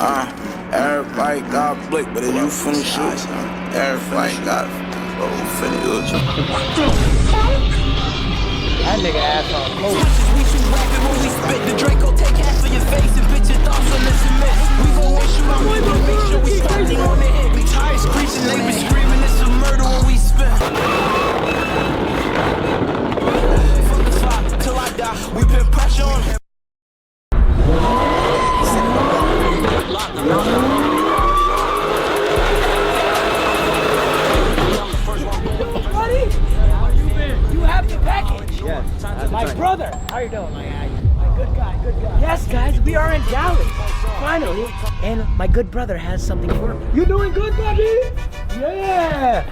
Everybody got a blick, but if you finna shoot, everybody got finna shoot. That nigga asshole. We too rapid when we spit. The Draco take half of your face and bitch your thoughts on this admit. We gon' waste you out, we gon' make sure we starting on the hit. We tires screeching, they be screaming, it's a murder when we spin. Fuck the clock till I die. We put pressure on him. My brother, how you doing? My good guy, good guy. Yes, guys, we are in Dallas, finally. And my good brother has something for me. You doing good, buddy? Yeah.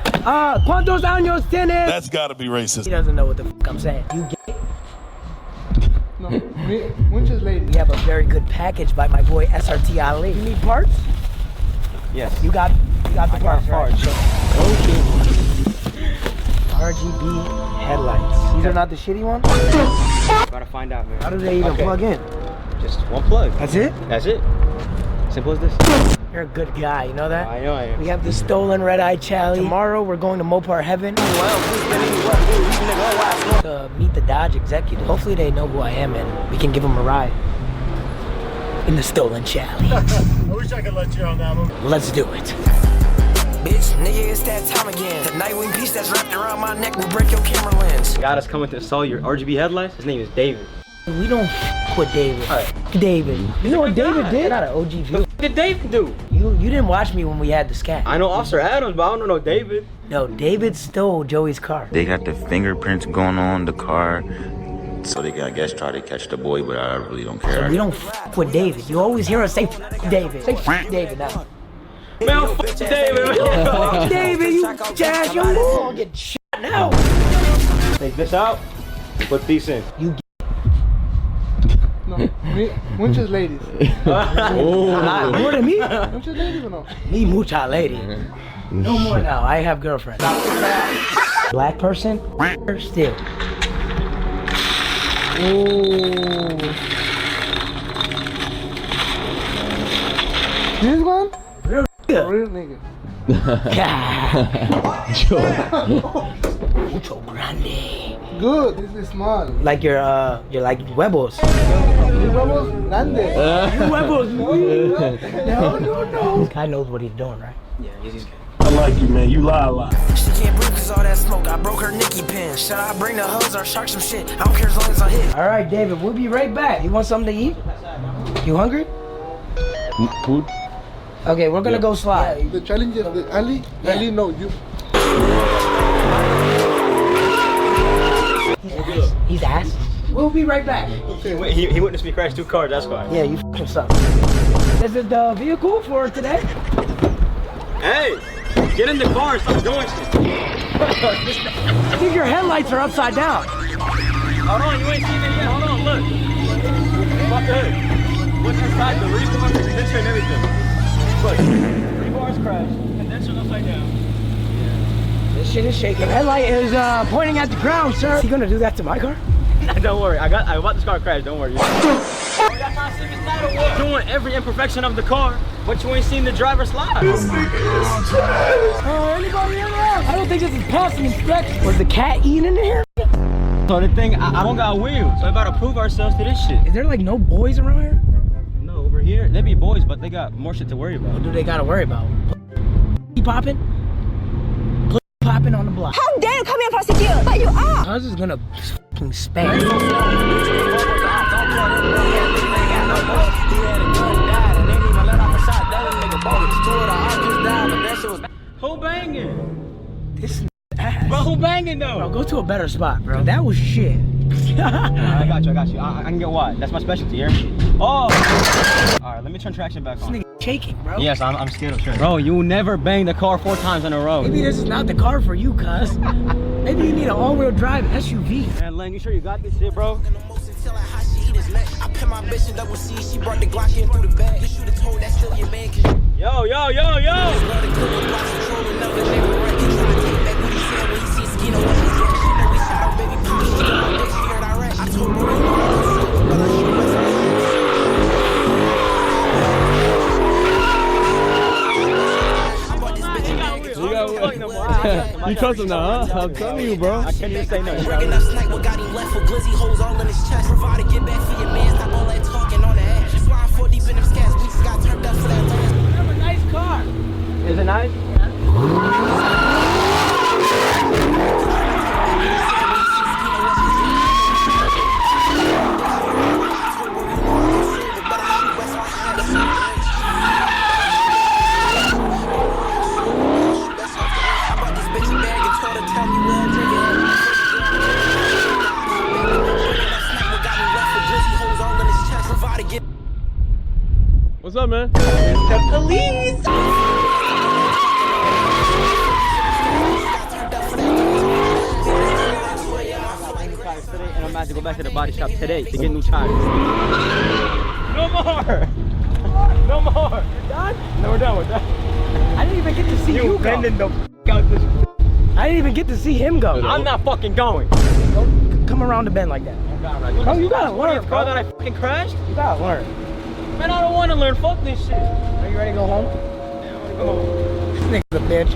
¿Cuántos años tienes? That's gotta be racist. He doesn't know what the fuck I'm saying. You gay? No, muchas ladies. We have a very good package by my boy SRT LEN. You need parts? Yes. You got the parts, right? Okay. RGB headlights. These are not the shitty ones? Gotta find out, man. How do they even plug in? Just one plug. That's it? That's it. Simple as this. You're a good guy, you know that? I know I am. We have the stolen red-eye Charlie. Tomorrow we're going to Mopar Heaven to meet the Dodge executive. Hopefully they know who I am and we can give them a ride in the stolen Charlie. I wish I could let you on that one. Let's do it. Bitch, nigga, it's that time again. The Nightwing piece that's wrapped around my neck will break your camera lens. Got us coming to install your RGB headlights. His name is David. We don't f with David. David. You know what David did? Not an OG view. What did David do? You didn't watch me when we had the scat. I know Officer Adams, but I don't know David. No, David stole Joey's car. They got the fingerprints going on the car, so they can, I guess, try to catch the boy, but I really don't care. So we don't f with David. You always hear us say f David. Say f David now. Man, fuck David, man. David, you jazz, you gonna get shot now. Take this out, put these in. You No, muchas ladies. more than me? Muchas ladies or no? Me mucha lady. No more now. I have girlfriend. Black person, still. Ooh. This one? Real nigga. Mucho grande. Good. This is small. Like you're like huevos. Huevos grandes. Huevos. No. This guy knows what he's doing, right? Yeah, he's good. I like you, man. You lie a lot. She can't breathe cause all that smoke. I broke her Nikki pin. Should I bring the hose or shark some shit? I don't care as long as I hit. All right, David, we'll be right back. You want something to eat? You hungry? Food? Okay, we're gonna go slide. The challenge is the Ali. Yeah. Ali, no, you. He's ass. We'll be right back. Okay. Wait, he witnessed me crash 2 cars, that's why. Yeah, you f***ing suck. This is the vehicle for today. Hey, get in the car and stop doing shit. I think your headlights are upside down. Hold on, you ain't seen it yet. Hold on, look. Fuck the hood. What's inside? The rebar, the condenser, and everything. Look, rebar's crashed, condenser's upside down. This shit is shaking. Headlight is pointing at the ground, sir. Is he gonna do that to my car? Don't worry, I got this car crashed. Don't worry. Doing every imperfection of the car, but you ain't seen the driver slide. Anybody in there? I don't think this is passing inspection. Was the cat eating in here? So the thing, I don't got wheels, so we about to prove ourselves to this shit. Is there like no boys around here? No, over here, they be boys, but they got more shit to worry about. What do they gotta worry about? Popping? Popping on the block. How dare you come here, prostitute? But you are! I was just gonna fucking spank. Who banging? This ass. Bro, who banging though? Bro, go to a better spot, bro. That was shit. I got you. I can get wide. That's my specialty, here. Oh! Alright, let me turn traction back on. This nigga shaking, bro. Yes, I'm scared of traction. Bro, you will never bang the car 4 times in a row. Maybe this is not the car for you, cuz. Maybe you need an all-wheel drive SUV. Man, Len, you sure you got this shit, bro? I put my bitch in double C, she brought the Glock in through the bag. You should've told that still your man, cause Yo! You trust him now, huh? I'm telling you, bro. I can't even say no. Breaking up snipe, what got him left for glizzy holes all in his chest. Provide get back for your man, stop all that talking on the ass. Slide 4 deep in them scats, we just got turned up for that last. You have a nice car. Is it nice? What's up, man? The police. And I'm about to go back to the body shop today to get new tires. No more! No more! You're done? No, we're done with that. I didn't even get to see you go. bending the out this. I didn't even get to see him go. I'm not fucking going. Don't come around the bend like that. Oh, you gotta learn, Bro, bro. that I fucking crashed? You gotta learn. Man, I don't want to learn. Fuck this shit. Are you ready to go home? This nigga's a bitch.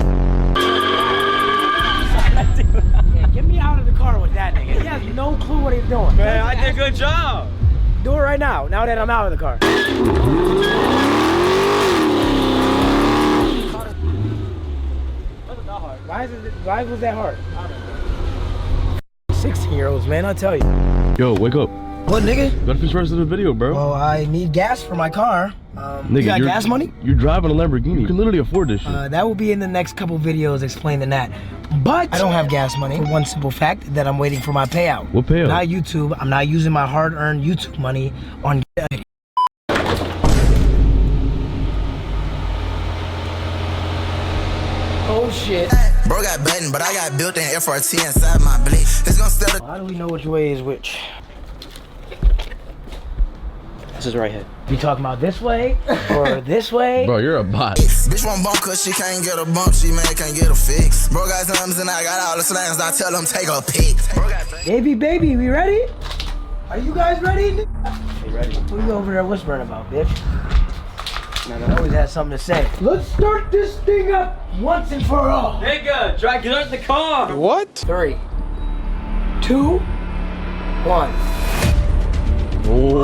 Yeah, get me out of the car with that nigga. He has no clue what he's doing. Man, I did a good job. Do it right now, now that I'm out of the car. Wasn't that hard. Why was that hard? 16-year-olds, man, I tell you. Yo, wake up. What, nigga? Gotta finish the rest of the video, bro. Well, I need gas for my car. Nigga, You got gas money? You're driving a Lamborghini. You can literally afford this shit. That will be in the next couple videos explaining that. But I don't have gas money for one simple fact that I'm waiting for my payout. What payout? Not YouTube. I'm not using my hard-earned YouTube money on. Oh shit. Bro got button, but I got built-in SRT inside my blade. It's gonna sell the. How do we know which way is which? This is right here. You talking about this way or this way? Bro, you're a bot. Bitch won't bump cause she can't get a bump, she man can't get a fix. Bro got thumbs and I got all the slangs, I tell them take a pic. Bro got Baby, we ready? Are you guys ready? You ready? What are you over there whispering about, bitch? I always has something to say. Let's start this thing up once and for all. Nigga, get out the car. What? 3, 2, 1. Ooh,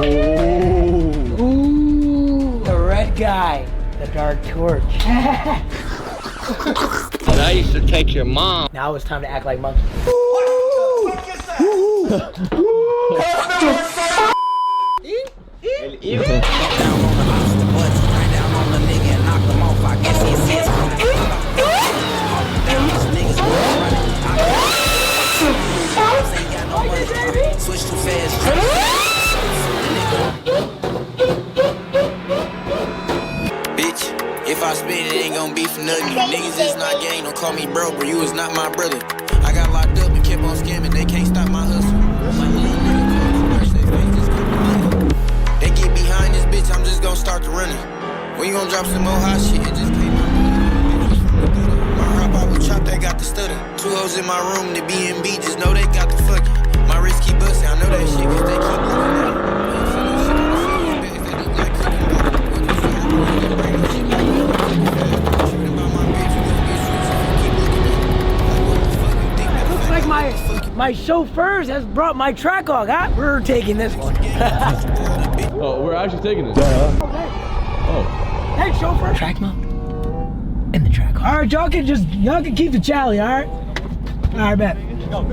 the red guy, the dark torch. And I used to take your mom. Now it's time to act like monkeys. Switch too fast. Bitch, if I spit it ain't gon' be for nothing. You niggas is not gang, don't call me bro, bro. You is not my brother. I got locked up and kept on scamming, they can't stop my hustle. They get behind this bitch, I'm just gon' start to running. When you gon' drop some more hot shit, it just came out. My hop out with chop, they got the stutter. 2 hoes in my room, the B&B, just know they got the fucking. My wrist keep bustin', I know that shit, cause they keep looking at Looks like my chauffeurs has brought my track hog, huh? We're taking this one. Oh, we're actually taking this. Oh. Hey, chauffeur. Track mode. In the track hog. All right, y'all can keep the chally, all right? All right, bet. Go.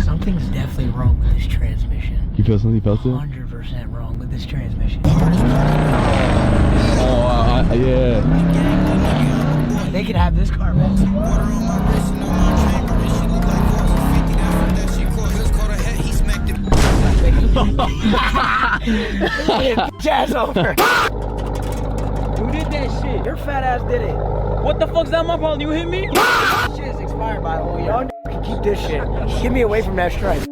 Something's definitely wrong with this transmission. You feel something? You felt it? 100% wrong with this transmission. Oh, yeah. They could have this car, man. Jazz over. Who did that shit? Your fat ass did it. What the fuck's that my problem? You hit me? This shit is expired, by the way. Y'all can keep this shit. Get me away from that stripe.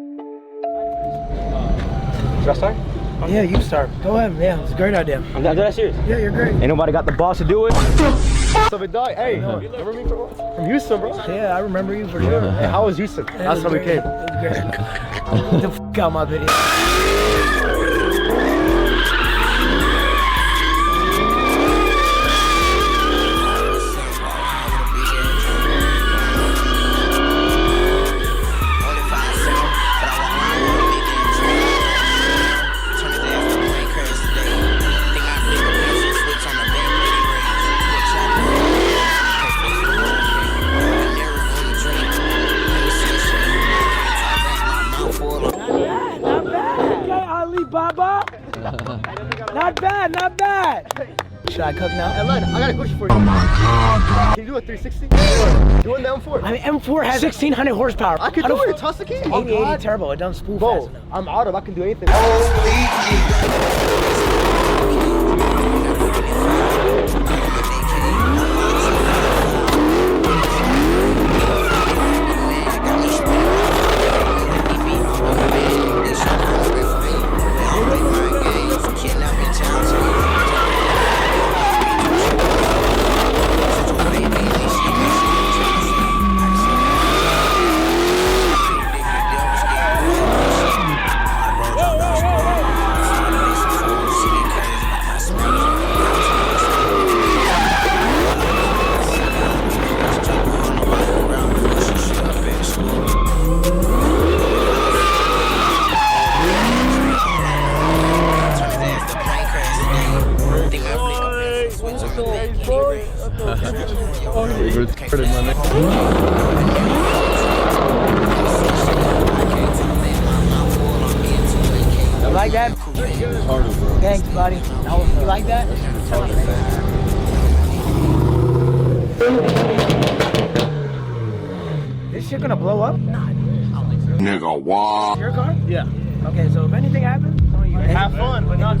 Should I start? Yeah, you start. Go ahead. Yeah, it's a great idea. I'm that serious. Yeah, you're great. Ain't nobody got the balls to do it. What's up, dog? Hey, remember me from Houston, bro? Yeah, I remember you for sure. Hey, how was Houston? That's how we came. It was great. Get the f out my video. Not bad, not bad. Should I cook now? Hey, Len, I got a question for you. Oh my God, Can you do a 360? Doing the M4. I mean, M4 has 1,600 horsepower. I can do it. Toss the key. 80 turbo. It doesn't spool fast enough. I'm out of. I can do anything. You like that? Thanks, buddy. You like that? This shit gonna blow up? Nigga, wow. Your car? Yeah. Okay, so if anything happens, it's on you. Have fun, but not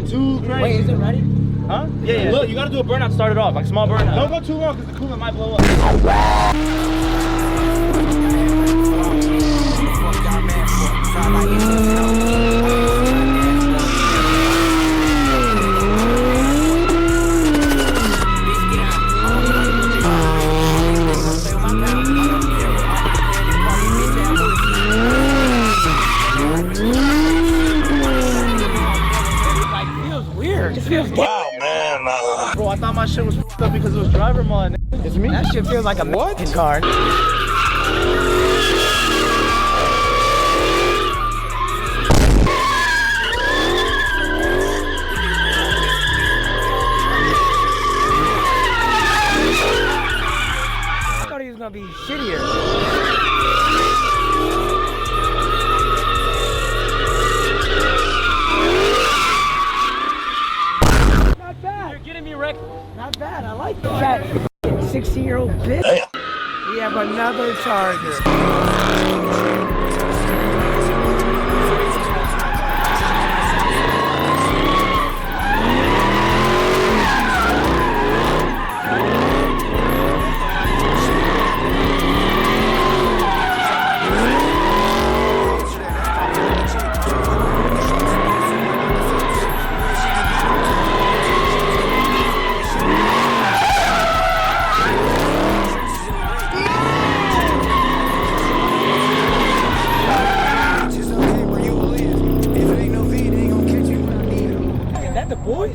too crazy. Wait, is it ready? Huh? Yeah. Look, you gotta do a burnout to start it off, like small burnout. Don't go too long because the coolant might blow up. Wow, man. Bro, I thought my shit was up because it was driver mod. It's me. That shit feels like a Mexican car. I thought he was gonna be shittier. Not bad, I like that. Fat 16-year-old bitch. Damn. We have another Charger.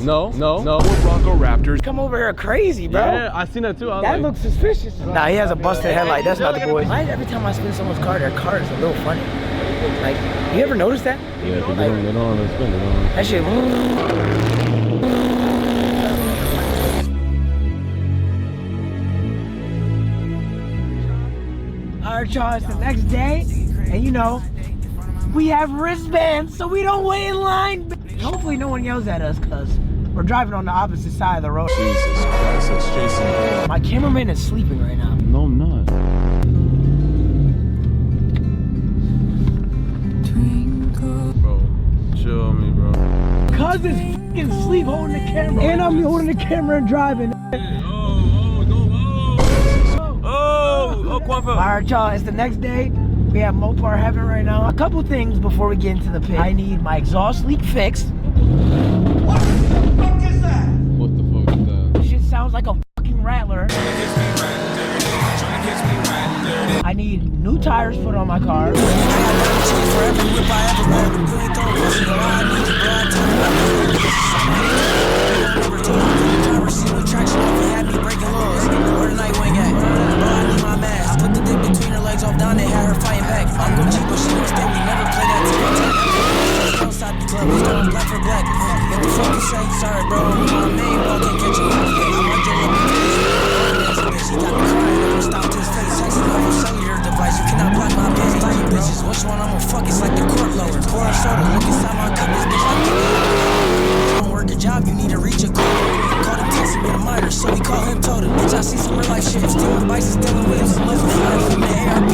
No. We're Bronco Raptors. Come over here crazy, bro. Yeah, I seen that too. That looks suspicious. Nah, he has a busted headlight. That's not the boy. Why every time I spin someone's car, their car is a little funny? Like, you ever notice that? Yeah, because they don't want to spin it. That shit. Alright, y'all, it's the next day, and you know, we have wristbands so we don't wait in line. Hopefully no one yells at us because we're driving on the opposite side of the road. Jesus Christ, it's Jason. My cameraman is sleeping right now. No, I'm not. Bro, chill on me, bro. Cuz is f***ing sleep holding the camera. And I'm holding the camera and driving. Oh, Alright, y'all, it's the next day. We have Mopar Heaven right now. A couple things before we get into the pit. I need my exhaust leak fixed. What the fuck is that? Shit sounds like a fucking rattler. I need new tires put on my car. Put the dick between her legs off down, they had her fighting back. I'm gonna cheat, but she don't stay. We never play that team attack. Outside the club, we going black for black. What the fuck you say? Sorry, bro. My main ball can't catch you. I want your little bitch. He got me crying. Never stopped his face. Texting off a cellular device. You cannot block my bitch. Three bitches. Which one I'm gonna fuck? It's like the court lower. Pour a soda. Look inside my cup. This bitch like you don't work a job. You need to reach a goal. Caught him texting with a minor, so we call him total. Bitch, I see some real life shit. Stealing bikes and stealing wheels. Living fire from the ARP.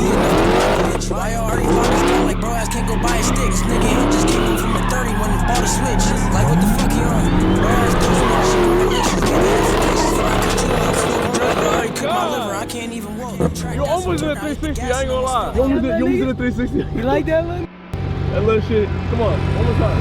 Bitch, why you already bought this gun? Like bro ass can't go buy a stick. This nigga him just came in from a 30 when he bought a switch. Like what the fuck you on? Bro ass does some shit on my list. Give me applications before I cut you off. Smoking drugs, bro. I already cooked my liver. I can't even walk. You almost did a 360, I ain't gonna lie. You almost did a 360. You like that, Lynn? That little shit. Come on, one more time.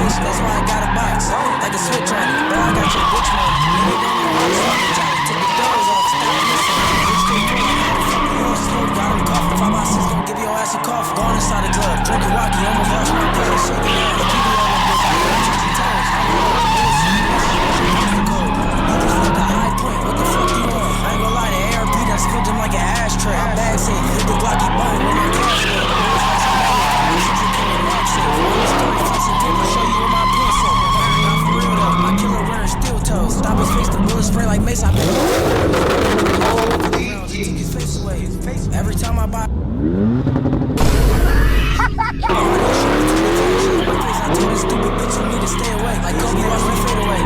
That's why I got a box, like a switch on it. Bro, I got your bitch mode. Nigga don't know how to stop the job. Take the doors off, stop missing. Bitch, they pull like how the fuck you on slow. Got him coughing. 5 by 6 gon' give your ass a cough. Going inside the club, drinking Rocky, almost lost my brother. Shaking ass, keep it on the bitch. I'm touching toes. I'm the code. You just left the high point. What the fuck you on? I ain't gonna lie, the ARP done spilled him like an ashtray. I'm bag safe, hit the Glocky bone with my cash roll. Stop his face, the bullet spray like mace. I he took his face away. Every time I buy I told this stupid bitch you need to stay away. Like Kobe watch me fade away.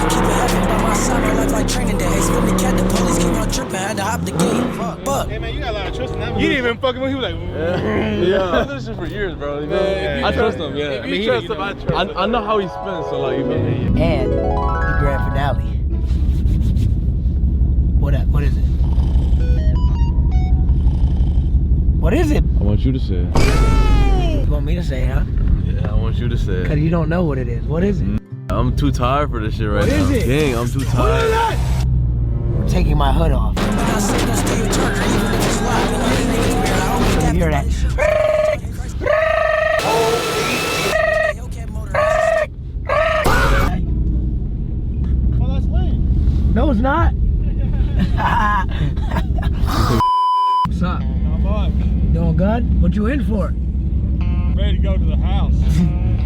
Keep it heavy by my side, my life like training day. Hey, spin the cat, the police came out tripping, had to hop the gate. Fuck. Hey man, you got a lot of trust in that. You didn't even fucking when he was like, yeah. I've done this shit for years, bro. You know? I trust him, yeah. If you trust him, I trust him. I know how he spins, so like, you feel me? And the grand finale. What is it? What is it? I want you to say it. You want me to say it, huh? Yeah, I want you to say it. Cause you don't know what it is. What is it? I'm too tired for this shit right now. What is it? Dang, I'm too tired. I'm taking my hood off. You hear that? oh, that's lame. No, it's not. What's up? Not much. Doing good? What you in for? Ready to go to the house.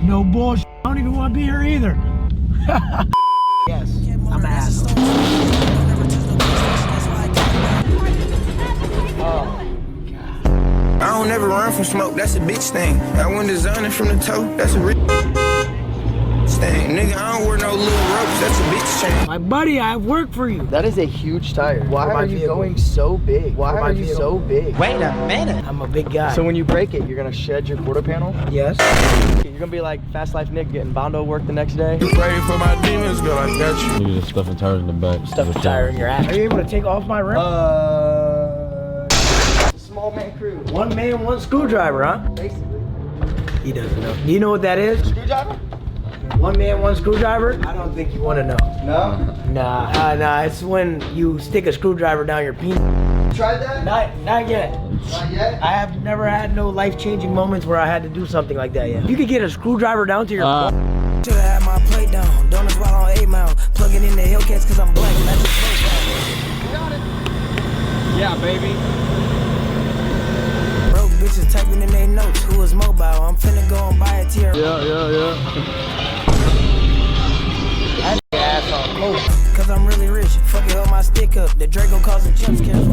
No bullshit. I don't even want to be here either. Yes, I'm an asshole. I don't ever run from smoke, that's a bitch thing. I went designing from the toe, that's a rich thing. Nigga, I don't wear no little ropes, that's a bitch chain. My buddy, I work for you. That is a huge tire. Why are you going so big? Why are you so big? Wait a minute. I'm a big guy. So when you break it, you're gonna shed your quarter panel? Yes. You're gonna be like Fast Life Nick getting Bondo work the next day? Ready for my demons, girl, I got you. Nigga just stuffing tires in the back. Stuff a tire in your ass. Are you able to take off my rim? Small man crew. One man, one screwdriver, huh? Basically. He doesn't know. Do you know what that is? Screwdriver? One man, one screwdriver? I don't think you want to know. No? Nah, it's when you stick a screwdriver down your penis. Tried that? Not yet. Not yet? I have never had no life-changing moments where I had to do something like that yet. You could get a screwdriver down to your Should've had my plate down, donuts while on 8 Mile. Plugging in the hellcats cause I'm black, that's a Got it. Yeah, baby. broke bitches typing in their notes, who is mobile? I'm finna go and buy a tier. Yeah. ass on coke. Cause I'm really rich, fuck it, hold my stick up. The Draco causing jump scares.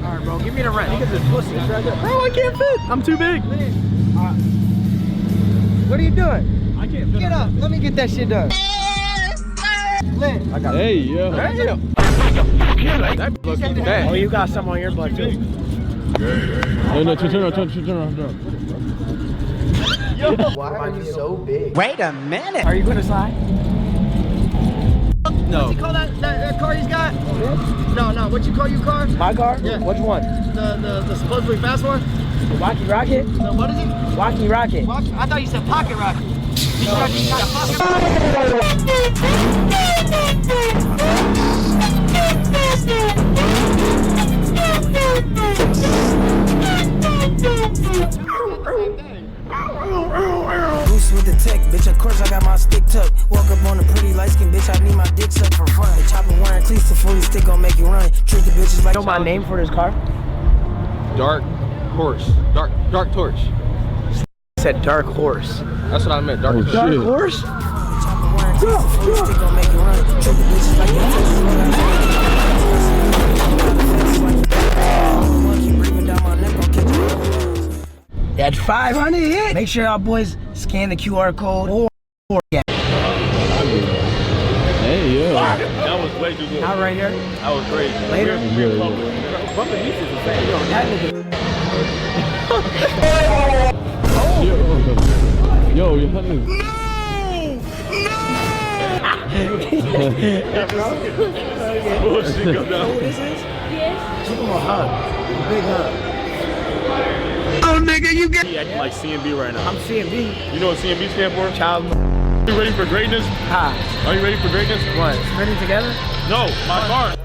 Alright, bro, give me the rent. Look at this pussy. It's right there. Bro, I can't fit. I'm too big. What are you doing? I can't fit. Get up. Let me get that shit done. Lynn. I got it. Hey, yeah. Oh, you got some on your butt too. No, turn around. Why are you so big? Wait a minute. Are you going to slide? No. What you call that car he's got? No. What you call your car? My car? Yeah. Which one? The supposedly fast one? The Wacky Rocket? No, what is it? Wacky Rocket. I thought you said Pocket Rocket. You got Pocket Goose with the tech, bitch. Of course I got my stick tucked. Walk up on a pretty light skin, bitch. I need my dick sucked for fun. The chopper wearing cleats, the 40 stick gon' make you run. Treat the bitches like. You know my name for this car? Dark horse. Dark torch. Said Dark Horse. That's what I meant. Dark Dark Horse? That's 500 hit. Make sure y'all boys scan the QR code or yeah. Hey, yo. That was way too good. Not right here. That was great. Later. Bumping these is the same. Yo, that nigga. Yo, you're hunting. Bullshit go down. Who this is? Yes. Give him a hug. A big hug. Oh, nigga, you get. He acting like CMB right now. I'm CMB. You know what CMB stand for? Child. Are you ready for greatness? Ha. Are you ready for greatness? What? Spinning together? No, my car.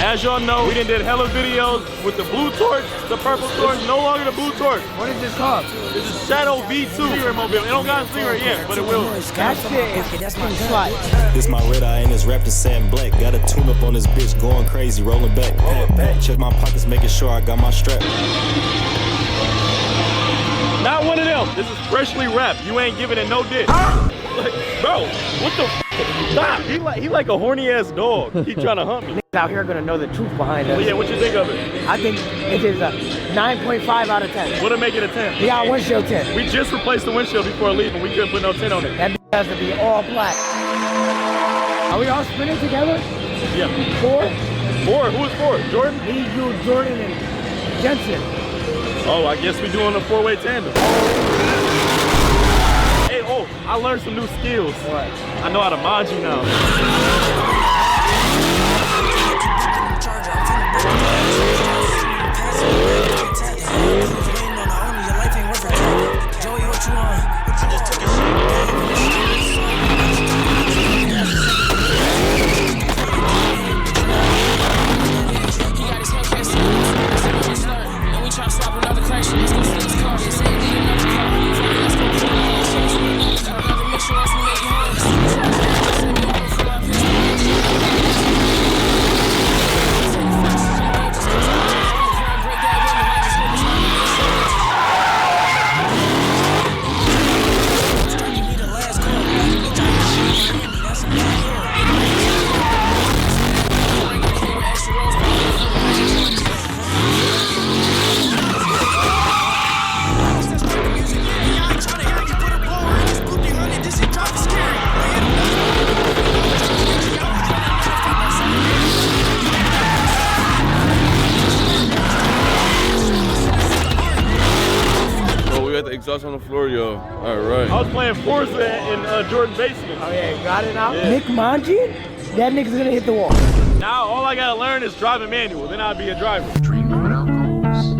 As y'all know, we did hella videos with the blue torch, the purple torch, no longer the blue torch. What is this called? This is Shadow V2 Stinger mobile. It don't got a stinger yet, but it will. That shit is slide. This my redeye and it's wrapped in satin black. Got a tune up on this bitch, going crazy, rolling back. Pat. Check my pockets, making sure I got my strap. Not one of them. This is freshly wrapped. You ain't giving it no dick. Like, bro, what the f? Stop. He like a horny ass dog. He trying to hunt me. Niggas out here are gonna know the truth behind us. Well, yeah, what you think of it? I think it is a 9.5 out of 10. What'll make it a 10? We got windshield 10. We just replaced the windshield before leaving. We couldn't put no 10 on it. That has to be all black. Are we all spinning together? Yeah. 4? 4? Who is 4? Jordan? Me, you, Jordan, and Jensen. Oh, I guess we doing a 4-way tandem. Hey, oh, I learned some new skills. What? I know how to mod you now. Joey, what you want? He got his hellcat and we try to swap another crash. Let's go see this car. They say we another car. Let's go put another mission. Let's make it home. Exhaust on the floor, yo. All right. I was playing Forza in Jordan basement. Oh yeah, got it out. Yeah. Nick Manji? That nigga's gonna hit the wall. Now all I gotta learn is driving manual. Then I'll be a driver. Dream without goals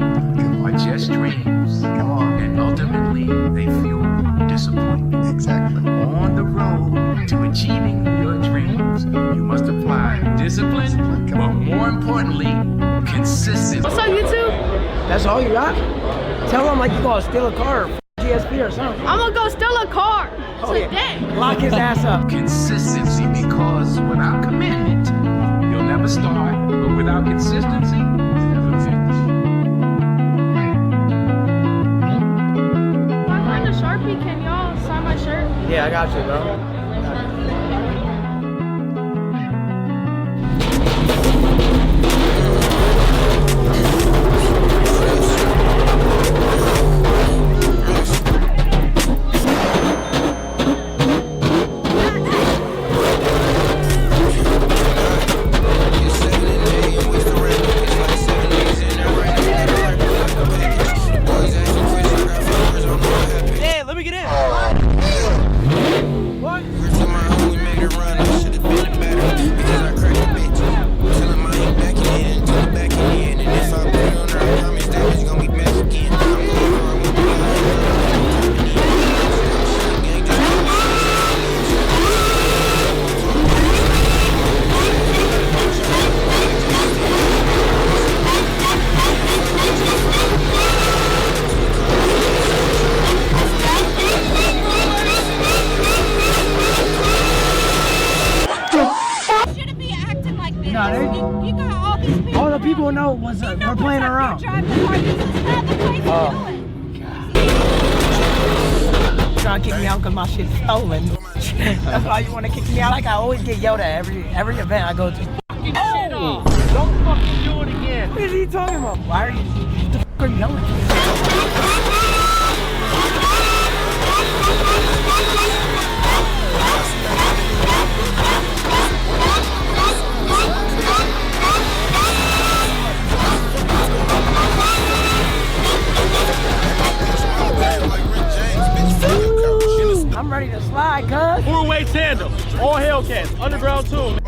are just dreams. Come on. And ultimately, they fuel disappointment. Exactly. On the road to achieving your dreams, you must apply discipline, but more importantly, consistency. What's up, YouTube? That's all you got? Tell him like you gonna steal a car or GSP or something. I'm gonna go steal a car today. Yeah. Lock his ass up. Consistency, because without commitment, you'll never start, but without consistency, you'll never finish. If I find a Sharpie, can y'all sign my shirt? Yeah, I got you, bro. no, what's up? We're playing around. Trying to kick me out because my shit's stolen. That's why you want to kick me out. Like I always get yelled at every event I go to. Oh! Don't fucking do it again. What is he talking about? Why are you the f are you yelling? I'm ready to slide, cuz. Four-way tandem, all hellcats, underground tune.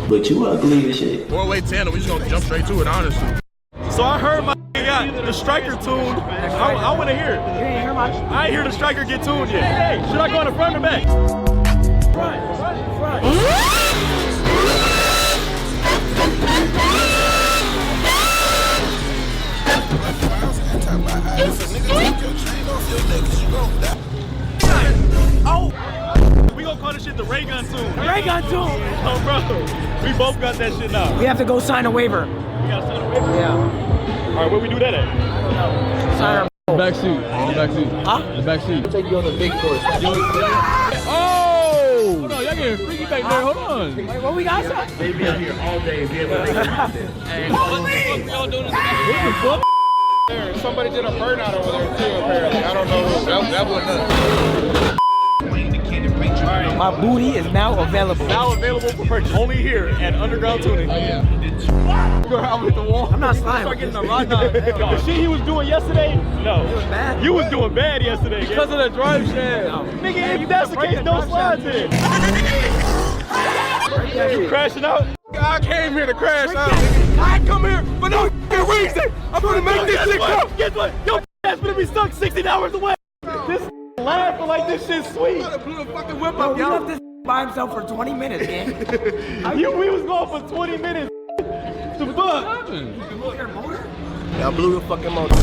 But you ugly as shit. Four-way tandem, we just gonna jump straight to it, honestly. So I heard my got the striker tuned. I want to hear it. You didn't hear my I ain't hear the striker get tuned yet. Hey, should I go in the front or back? front. Oh! We gonna call this shit the ray gun tune. Ray gun tune. Oh, bro. We both got that shit now. We have to go sign a waiver. We gotta sign a waiver? Yeah. All right, where we do that at? I don't know. Sign our Back seat. Back seat. Huh? The back seat. I'll take you on the big course. Oh! Hold on, y'all getting freaky back there. Hold on. Wait, what we got? They'd be out here all day and be able to make it out there. Somebody did a burnout over there too, apparently. I don't know who. That wasn't us. My booty is now available. Now available for purchase. Only here at Underground Tuning. Oh, yeah. You go out with the wall. I'm not sliding. Start getting the rod down. The shit he was doing yesterday, no. It was bad. You was doing bad yesterday. Because of the drive shaft. Nigga, if that's the case, don't slide then. You crashing out? I came here to crash out. I come here for no reason. I'm gonna make this shit come. Guess what? Your ass gonna be stuck 16 hours away. This laughing like this shit's sweet. I blew the fucking whip Yo, up, we yo. left this by himself for 20 minutes, man. We was going for 20 minutes. The fuck? Y'all blew the fucking motor.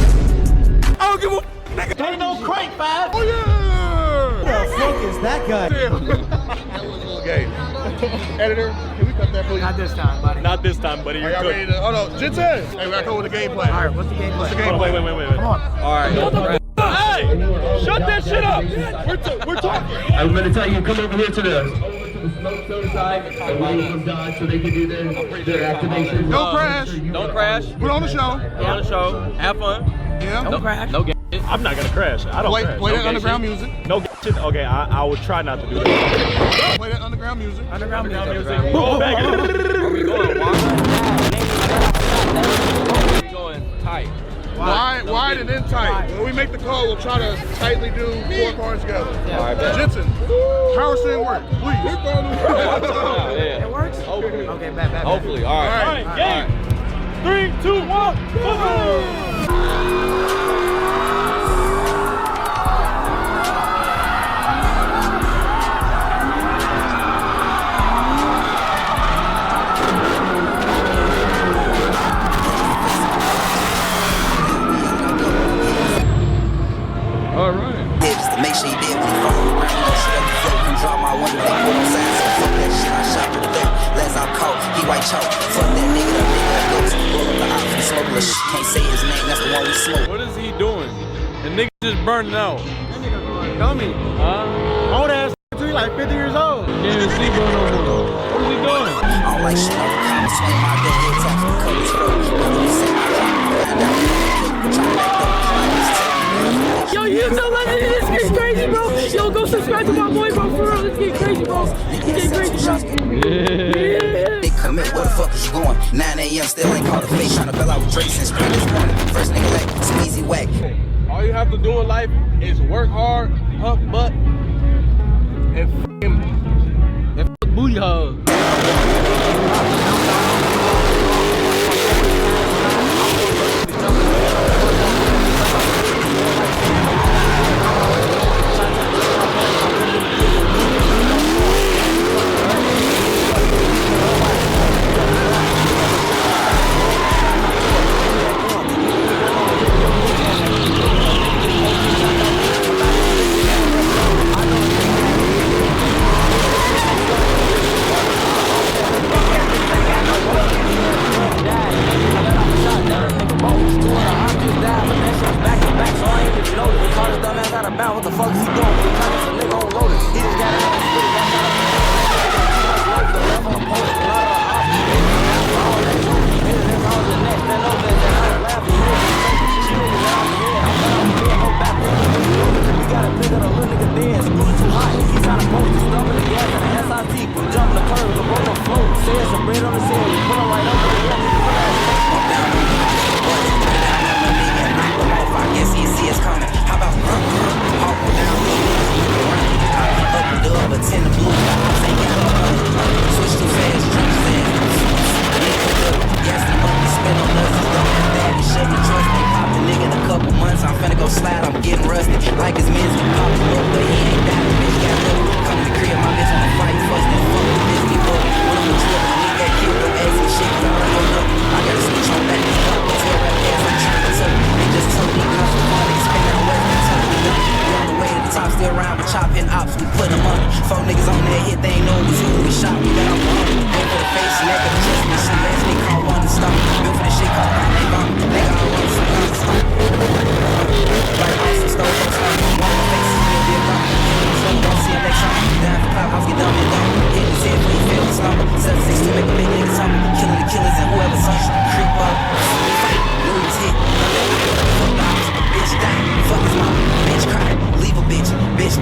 I don't give a nigga. Ain't no crank, five. Oh, yeah. Who the fuck is that guy? That was a little gay. Editor, can we cut that, please? Not this time, buddy. Not this time, buddy. Are You're y'all ready good. to? Oh no, Jinsen. Hey, we gotta come with the game plan. All right, what's the game plan? What's the game Hold on, plan? wait. Come on. All right. Hey! Shut that shit up! We're talking. I'm gonna tell you, come over here to the smoke zone side and wait from Dodge so they can do their activation. Don't crash. Don't crash. Put on the show. Put on the show. Have fun. Yeah. Don't crash. No gay shit. I'm not gonna crash. I don't crash. Play No that gay underground shit. music. No gay shit. Okay, I will try not to do that. Play that underground music. Underground music. Go back. Are we going wide? We're going tight. Wide and then tight. When we make the call, we'll try to tightly do 4 cars together. All right, bet. Jensen, power steering work, please. It works? Hopefully. Okay, bad. Hopefully. All right. All right, game. 3, 2, 1. All right. Just to make sure you did when you fuck around. Shit up the flow, you drop my window, they put on signs. So fuck that shit, I shot through the door. Last I'm caught, he white chalk. Fuck that nigga, that ghost. Roll up the ops, and smoke a shit. Can't say his name, that's the one we smoke. What is he doing? The nigga just burning out. That nigga going dummy. Old ass dude, like 50 years old. Can't even see bro no more. What is he doing? I don't like shit, I'm a swing my dead head taps from colors. Nothing to say, I drop my down. Try to back up. Yo, you don't let me this get crazy, bro. Yo, go subscribe to my boy, bro. For real, let's get crazy, bro. Let's get crazy, bro. Yeah. They commit, where the fuck is you going? 9 a.m. still ain't called a face. Trying to bail out with Drake since spring this morning. First nigga like some easy whack. All you have to do in life is work hard, hump butt, and f***ing booty hug. and ops, we put them under. 4 niggas on that hit, they ain't know it was who we shot. We got our bomb. Aim for the face, neck of the chest, and shit. Last nigga called one to stop. Built for the shit called out, they bomb. They got all one to stop. Like Austin Stone, folks like one of the faces, we'll be a bomb. Don't see him next time. Down for clap, house get dumb and dumb. Hit his head when he feel the slumber. 7-6 to make a big nigga tumble. Killing the killers and whoever's on. Creep up, fight, lose hit. Fuck the house, bitch die. Fuck his mama, bitch cry. Leave a bitch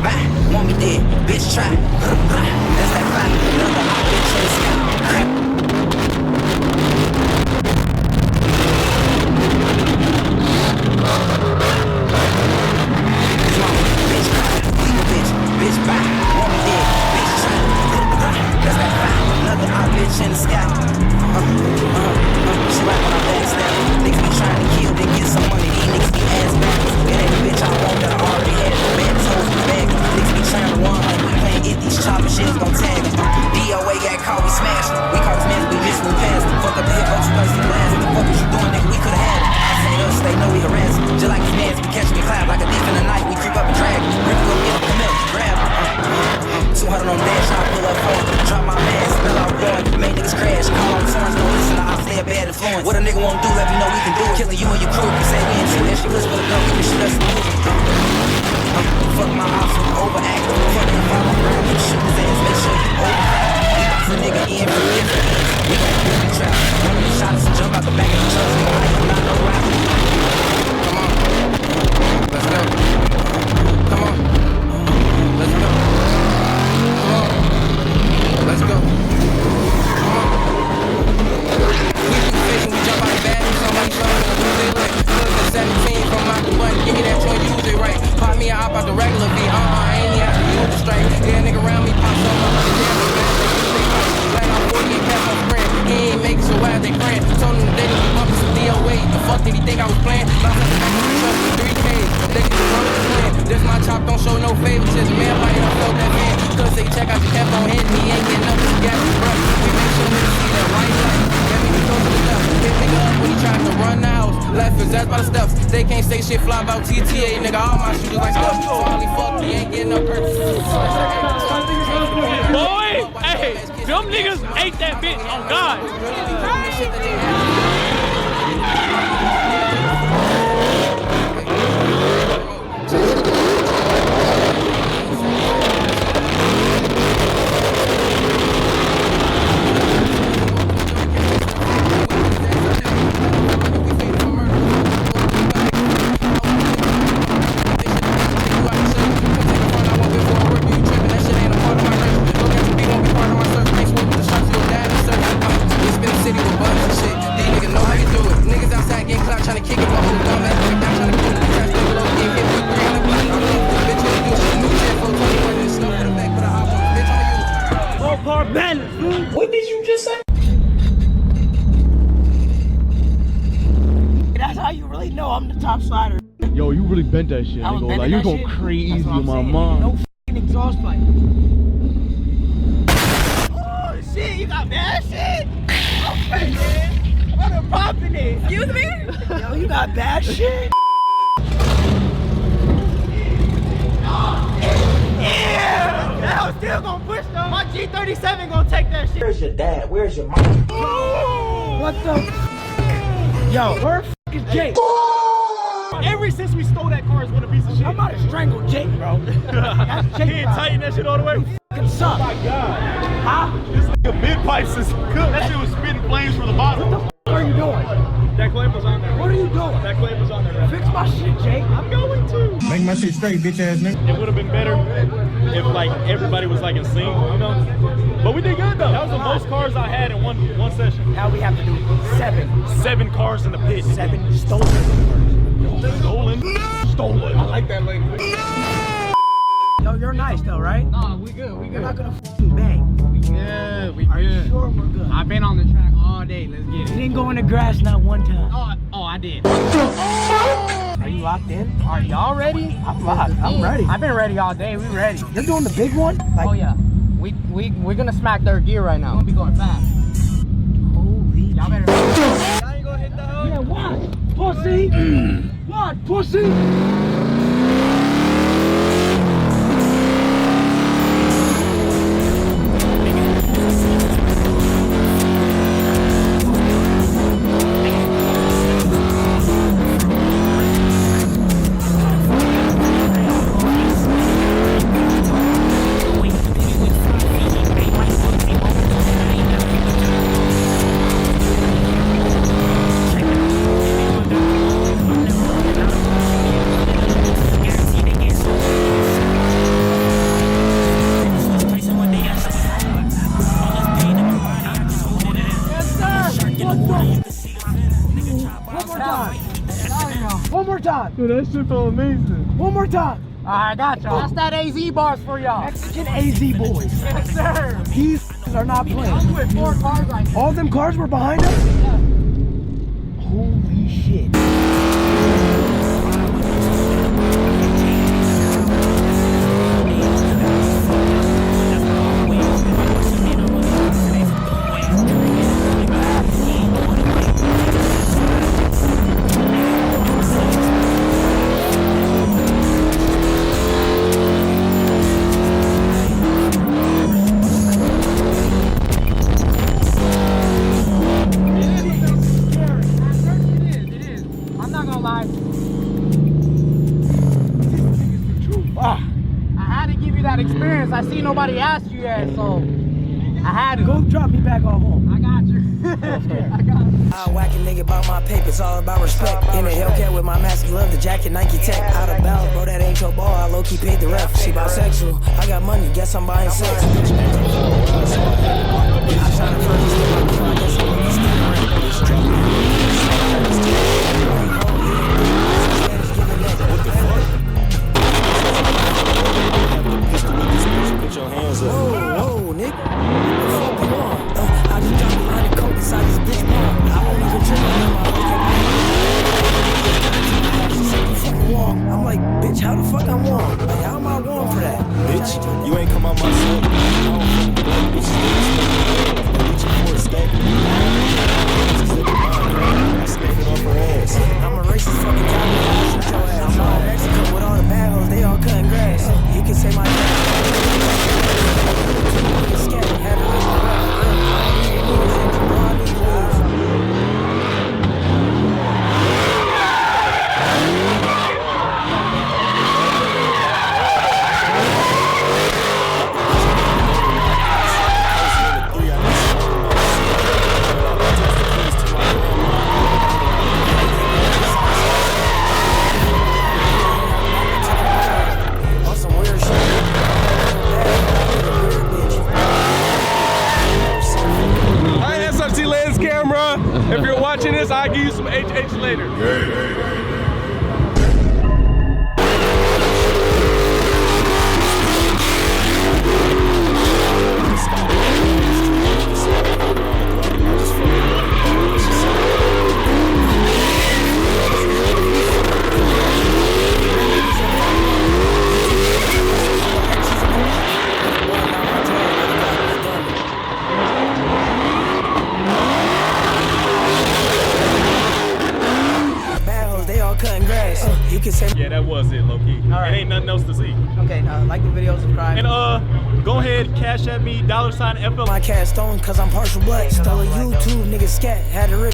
bye. Want me dead, bitch try. That's that fight. Another hot bitch in the sky. Crap. His mama, bitch cry. Leave a bitch bye. Want me dead, bitch try. That's that fight. Another hot bitch in the sky. She right when I backstab. Niggas be trying to kill, then get some money. These niggas be ass backwards. It ain't a bitch I want that I already had. Bad toes in the bag. Niggas be trying to run like we playing it. These chopper shits gon' tag us. DOA got caught, we smashed him. We caught his man, we missed, we passed him. Fuck up the hip, but you thirsty blast. What the fuck was you doing, nigga? We could've had him. I say us, they know we harass him. Just like his mans, we catch me clap. Like a thief in the night, we creep up and drag him. Rip him up, get him, come here, grab him. 200 on dash, I pull up phone. Drop my mask, spell out going. Make niggas crash, call on torrents, don't listen to us, they a bad influence. What a nigga won't do, let me know we can do it. Killing you and your crew, you say we ain't true. That shit was for the gun, we can shoot us in the movie. Fuck my ops, overact. Fuck nigga, follow around, you shoot his ass, make sure you overcrack. We box a nigga in for different ends. We gon' put the trap. One of the shots, jump out the back of the truck, nigga, I am not no rapper. Come on, let's go. Come on, let's go. Come on, let's go. Come on. We do fish and we jump out the bag. Somebody showing us who they like. Look at 17 from out the button. Give me that joint, use it right. Pop me a hop out the regular V. I ain't even have to use the strike. Yeah, nigga around me pop some up. Damn, the best they use they fight. Like I'm 40 and pass my friend. He ain't make it so why they praying. Told him they didn't bump some DOA. The fuck did he think I was playing? Lost at the back of the truck with 3K. They can just run with the plan. This my chop, don't show no favoritism. Man, I ain't felt that man. Cause they check out your kept on hitting. He ain't getting up with the gas, bruh. We make sure niggas see that white light. That mean he goes to the left. Hit nigga up when he tries to run the house. Left his ass by the steps. They can't say shit fly about TTA, nigga. All my shooters like stuff. So only fuck, he ain't getting up hurt. Boy, hey, them niggas ate that bitch on God. What did you just say? That's how you really know I'm the top slider. Yo, you really bent that shit, nigga. Like, you going crazy on my mom. No f***ing exhaust pipe. Oh, shit, you got bad shit? Okay, man. What a poppin' it? Excuse me? Yo, you got bad shit? Yeah! That was still gonna push though. My G37 gonna take that shit. Where's your dad? Where's your mom? What the f? Yo, where the f is Jake? Ever since we stole that car, it's been a piece of shit. I'm about to strangle Jake, bro. That's Jake. He ain't tighten that shit all the way. You f***ing suck. Oh my God. Huh? This nigga mid pipes is good. That shit was spitting flames from the bottom. What the f are you doing? That clamp was on there. What are you doing? That clamp was on there. Right? Fix my shit, Jake. I'm going to. Make my shit straight, bitch ass nigga. It would have been better if like everybody was like in sync, you know? But we did good though. That was the most cars I had in one session. Now we have to do 7. 7 cars in the pit. 7 stolen. Stolen? Stolen. I like that language. Yo, you're nice though, right? No, we good. We good. You're not gonna f***ing bang. We good. We Are you good. sure we're good? I've been on the track all day. Let's get You it. didn't go in the grass not one time. Oh, I did. Are you locked in? Are y'all ready? I'm locked. I'm ready. I've been ready all day. We ready. You're doing the big one? Like, Oh yeah. We're gonna smack third gear right now. We're gonna be going fast. holy Y'all better. Y'all ain't gonna hit the hose? Yeah, what? Pussy! What? Pussy! Dude, that shit felt amazing. One more time. Alright, gotcha. That's that AZ bars for y'all. Mexican AZ boys. Yes, sir. These are not playing. I'm with 4 cars right now. All them cars were behind us? Yeah. Holy shit. Experience. I see nobody asked you yet, so I had to. Go drop me back off home. I got you. I got you. I whack a nigga about my paper, it's all about respect. In a hellcat with my mask, love the jacket, Nike Tech. Out of balance, bro, that ain't your ball. I low-key paid the ref. She bout sexual. I got money, guess I'm buying sex. I try to furnish with my car, I guess I'm gonna stay Put your hands up. Whoa, nigga. What the fuck you on? I just dropped behind the coat inside this bitch bar. I won't even trip on my I'm like, bitch, how the fuck I'm warm? Like, how am I warm for that? Bitch, you ain't come out my son. I'm a racist fucking guy. Shoot your ass. I'm all Mexico with all the bad hoes. They all cutting grass. You can say my SRT lens camera. If you're watching this, I'll give you some HH later. Yeah, that was it, low-key. Right. It ain't nothing else to see. Okay, like the video, subscribe. And go ahead, cash at me, $FL. My cat stone, cause I'm partial black. Stole a YouTube, nigga scat, had to rip.